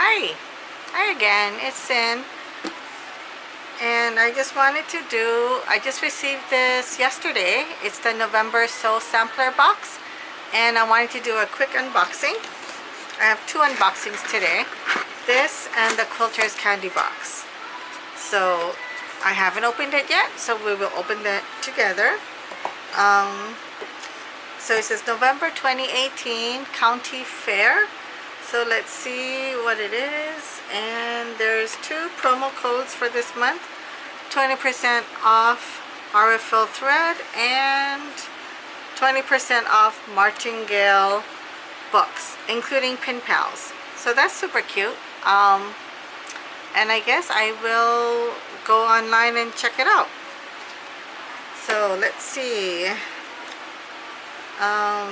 Hi. Hi again. It's Sin. And I just wanted to I just received this yesterday. It's the November Sew Sampler box. And I wanted to do a quick unboxing. I have two unboxings today. This and the Quilter's candy box. So I haven't opened it yet, so we will open that together. So it says November 2018 County Fair. So let's see what it is. And there's two promo codes for this month. 20% off Aurifil thread and 20% off Martingale books, including pen pals. So that's super cute. And I guess I will go online and check it out. So let's see.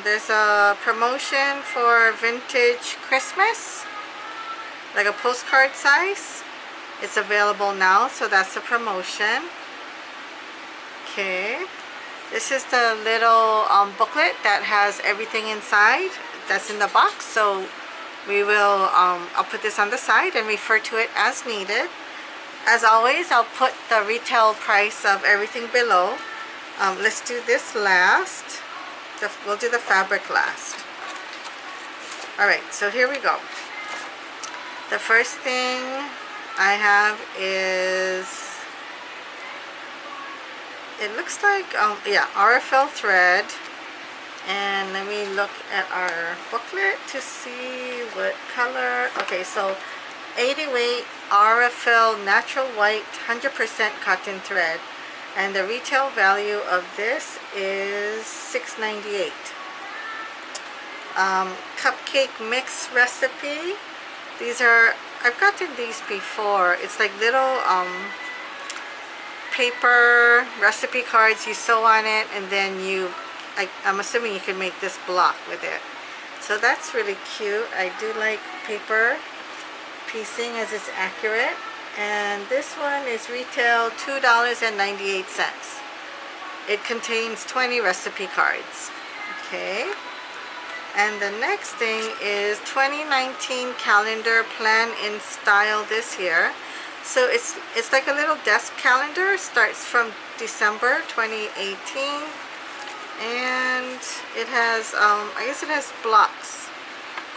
There's a promotion for vintage Christmas, like a postcard size. It's available now, so that's a promotion. Okay, this is the little booklet that has everything inside that's in the box. So we will I'll put this on the side and refer to it as needed. As always, I'll put the retail price of everything below. Let's do this last. We'll do the fabric last. Alright, so here we go. The first thing I have is, it looks like, yeah, Aurifil thread. And let me look at our booklet to see what color. Okay, so 80 weight Aurifil natural white 100% cotton thread. And the retail value of this is $6.98. Cupcake mix recipe. These are, I've gotten these before. It's like little paper recipe cards. You sew on it, and then I'm assuming you can make this block with it. So that's really cute. I do like paper piecing as it's accurate. And this one is retail $2.98. It contains 20 recipe cards. Okay. And the next thing is 2019 calendar plan in style this year. So it's like a little desk calendar. Starts from December 2018. And it has, I guess it has blocks.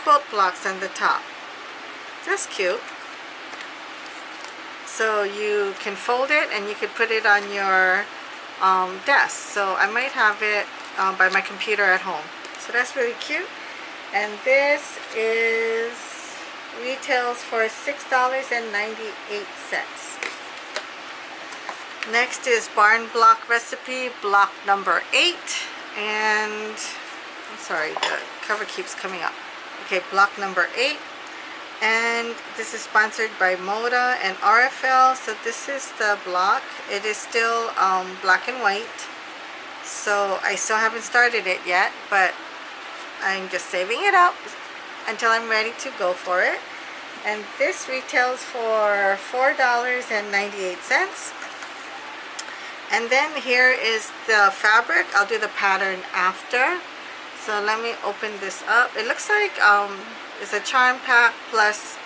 Quilt blocks on the top. That's cute. So you can fold it and you could put it on your desk. So I might have it by my computer at home. So that's really cute. And this is retails for $6.98. Next is barn block recipe, block number 8. And I'm sorry, the cover keeps coming up. Okay, block number 8. And this is sponsored by Moda and Aurifil. So this is the block. It is still black and white. So I still haven't started it yet, but I'm just saving it up until I'm ready to go for it. And this retails for $4.98. And then here is the fabric. I'll do the pattern after. So let me open this up. It looks like it's a charm pack plus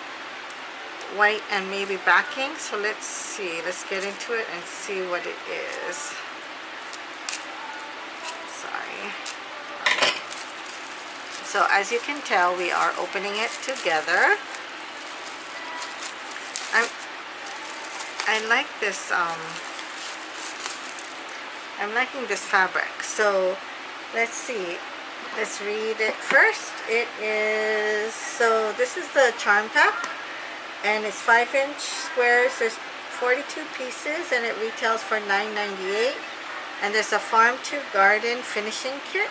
white and maybe backing. So let's see. Let's get into it and see what it is. Sorry. So as you can tell, we are opening it together. I like this. I'm liking this fabric. So let's see. Let's read it first. It is, so this is the charm pack, and it's 5-inch squares. There's 42 pieces, and it retails for $9.98. And there's a farm to garden finishing kit.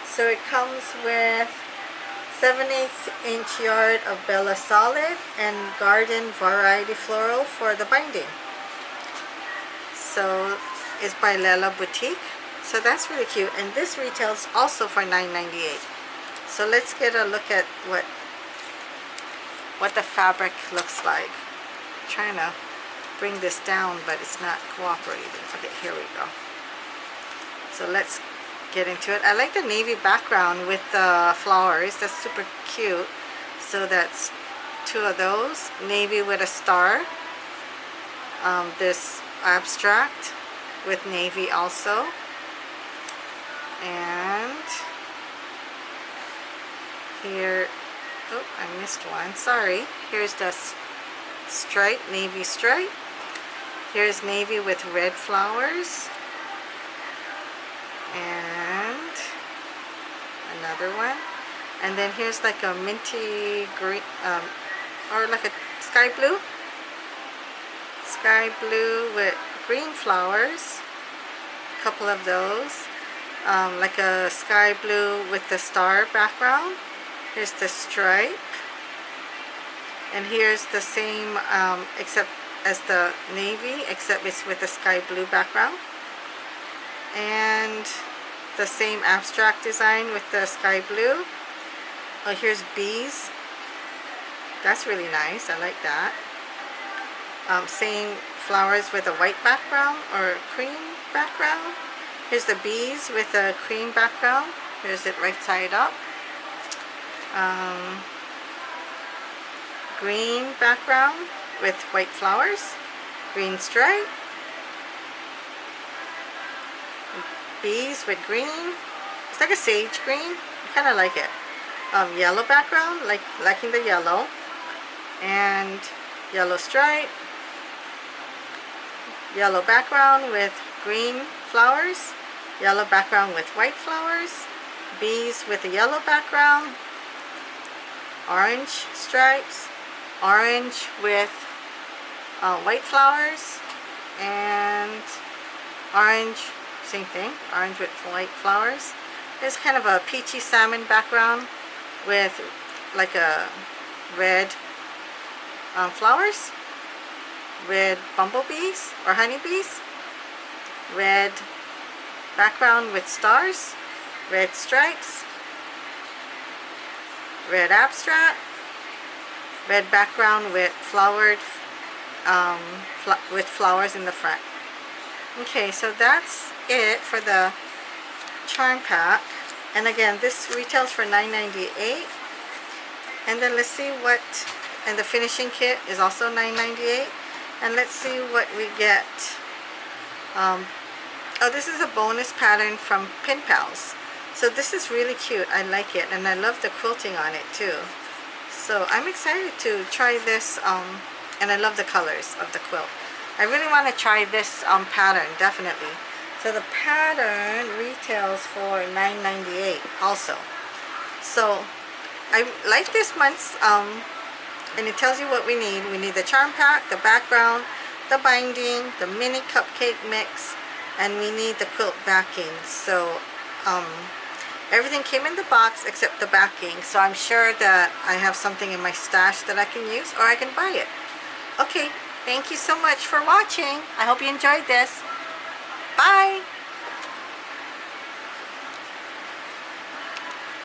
So it comes with 7/8 yard of Bella Solid and garden variety floral for the binding. So it's by Lella Boutique. So that's really cute. And this retails also for $9.98. So let's get a look at what the fabric looks like. I'm trying to bring this down, but it's not cooperating. Okay, here we go. So let's get into it. I like the navy background with the flowers. That's super cute. So that's 2 of those. Navy with a star. This abstract with navy also. And here, oh, I missed one, sorry. Here's the stripe, navy stripe. Here's navy with red flowers. And another one. And then here's like a minty green, or like a sky blue. Sky blue with green flowers. A couple of those. Like a sky blue with the star background. Here's the stripe. And here's the same, except as the navy, except it's with the sky blue background. And the same abstract design with the sky blue. Oh, here's bees. That's really nice. I like that. Same flowers with a white background or cream background. Here's the bees with a cream background. Here's it right side up. Green background with white flowers. Green stripe. Bees with green. It's like a sage green. I kind of like it. Yellow background, liking the yellow. And yellow stripe. Yellow background with green flowers. Yellow background with white flowers. Bees with a yellow background. Orange stripes. Orange with white flowers. And orange, same thing, orange with white flowers. There's kind of a peachy salmon background with like a red flowers. Red bumblebees or honeybees. Red background with stars. Red stripes. Red abstract. Red background with flowered, with flowers in the front. Okay, so that's it for the charm pack. And again, this retails for $9.98. And then let's see what, and the finishing kit is also $9.98. And let's see what we get. Oh, this is a bonus pattern from Pen Pals. So this is really cute. I like it, and I love the quilting on it too. So I'm excited to try this, and I love the colors of the quilt. I really want to try this pattern, definitely. So the pattern retails for $9.98 also. So I like this month's, and it tells you what we need. We need the charm pack, the background, the binding, the mini cupcake mix, and we need the quilt backing. So everything came in the box except the backing. So I'm sure that I have something in my stash that I can use, or I can buy it. Okay, thank you so much for watching. I hope you enjoyed this. Bye!